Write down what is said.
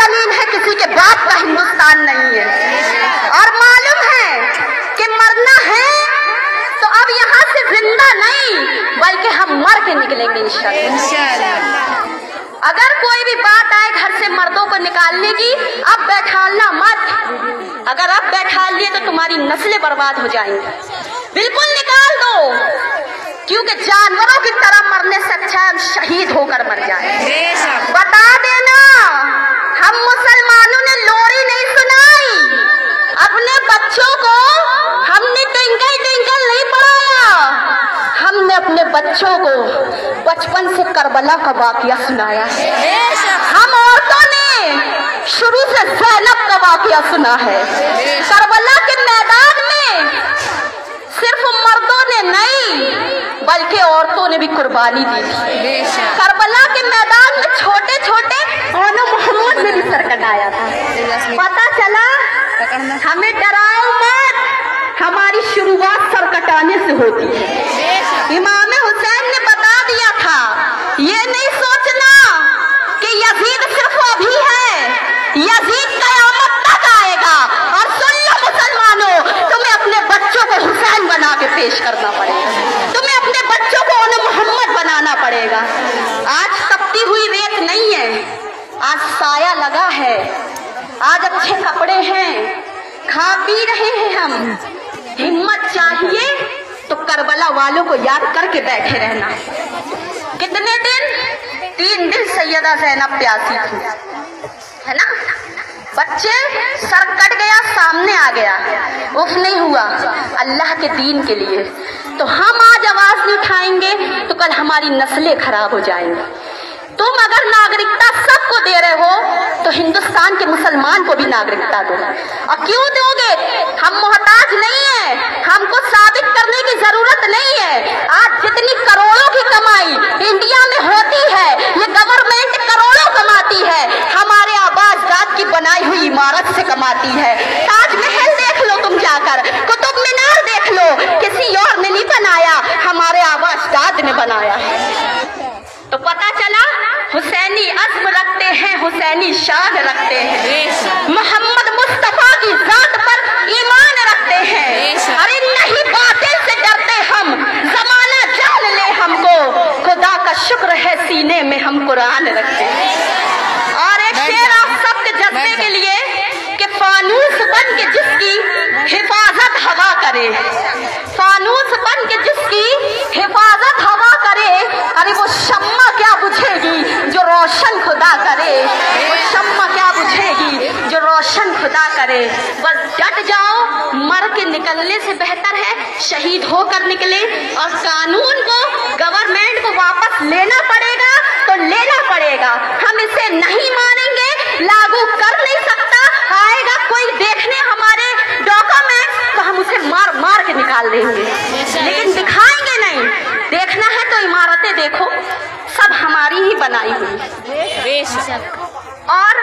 जमीन है, किसी के बाप का हिंदुस्तान नहीं है। और मालूम है कि मरना है तो अब यहाँ से जिंदा नहीं बल्कि हम मर के निकलेंगे इंशाअल्लाह। अगर कोई भी बात आए घर से मर्दों को निकालने की, अब बैठालना मत। अगर अब बैठाल लिए तो तुम्हारी नस्लें बर्बाद हो जाएंगी। बिल्कुल निकाल दो, क्योंकि जानवरों की तरह मरने से अच्छा हम शहीद होकर मर जाए। बता देना, हम मुसलमानों ने लोरी नहीं सुनाई, अपने बच्चों को हमने ट्विंकल ट्विंकल नहीं पढ़ाया, हमने अपने बच्चों को बचपन से करबला का वाकया सुनाया है। हम औरतों ने शुरू से ज़ैनब का वाकया सुना है। करबला के मैदान में सिर्फ मर्दों ने नहीं बल्कि औरतों ने भी कुर्बानी दी थी। करबला के मैदान में छोटे छोटे ओनो मोहम्मद ने भी सर कटाया था। पता चला, हमें डराओ मत, हमारी शुरुआत सर कटाने से होती है। इमाम हुसैन ने बता दिया था, ये नहीं सोचना कि यजीद सिर्फ अभी है, यजीद क़यामत तक आएगा। और सुन लो मुसलमानों, तुम्हें अपने बच्चों को हुसैन बना के पेश करना पड़ेगा, तुम्हें अपने बच्चों को उन्हें मोहम्मद बनाना पड़ेगा। आज तपती हुई रेत नहीं है, आज साया लगा है, आज अच्छे कपड़े हैं, खा पी रहे हैं हम। हिम्मत चाहिए तो करबला वालों को याद करके बैठे रहना। कितने दिन? 3 दिन सैयदा ज़ैनब प्यासी थी, है ना। बच्चे सर कट गया, सामने आ गया, उफ नहीं हुआ अल्लाह के दीन के लिए। तो हम आज आवाज नहीं उठाएंगे तो कल हमारी नस्लें खराब हो जाएंगी। तुम अगर नागरिकता सबको दे रहे हो तो हिंदुस्तान के मुसलमान को भी नागरिकता दो। और क्यों दोगे? हम मोहताज नहीं है, हमको साबित करने की जरूरत नहीं है। आज जितनी करोड़ों की कमाई इंडिया में होती है, ये गवर्नमेंट करोड़ों कमाती है, हमारे आबाद की बनाई हुई इमारत से कमाती है। ताजमहल देख लो तुम जाकर, कुतुब मीनार देख लो, किसी और ने नहीं बनाया, हमारे आबाद ने बनाया है। तो पता चला हुसैनी अज़्म रखते हैं, हुसैनी शान रखते हैं, मोहम्मद मुस्तफा की जात पर ईमान रखते हैं। अरे नहीं बातिल से डरते हम, जमाना जान ले हमको, खुदा का शुक्र है सीने में हम कुरान रखते हैं। और एक शेर आप सबके जज्बे के लिए कि फानूस बन के जिसकी हिफाजत हवा करे, फानूस बन के जिसकी हिफाजत हवा करे, अरे वो शम्मा क्या बुझेगी जो रोशन खुदा करे, वो शम्मा क्या बुझेगी जो रोशन खुदा करे। बस डट जाओ, मर के निकलने से बेहतर है शहीद होकर निकले। और कानून को, गवर्नमेंट को वापस लेना पड़ेगा तो लेना पड़ेगा, हम इसे नहीं मानेंगे, लागू कर नहीं सकता। आएगा कोई देखने हमारे डॉक्यूमेंट तो हम उसे मार मार के निकाल देंगे, लेकिन दिखाएंगे नहीं। देखना है तो इमारतें देखो, सब हमारी ही बनाई हुई। और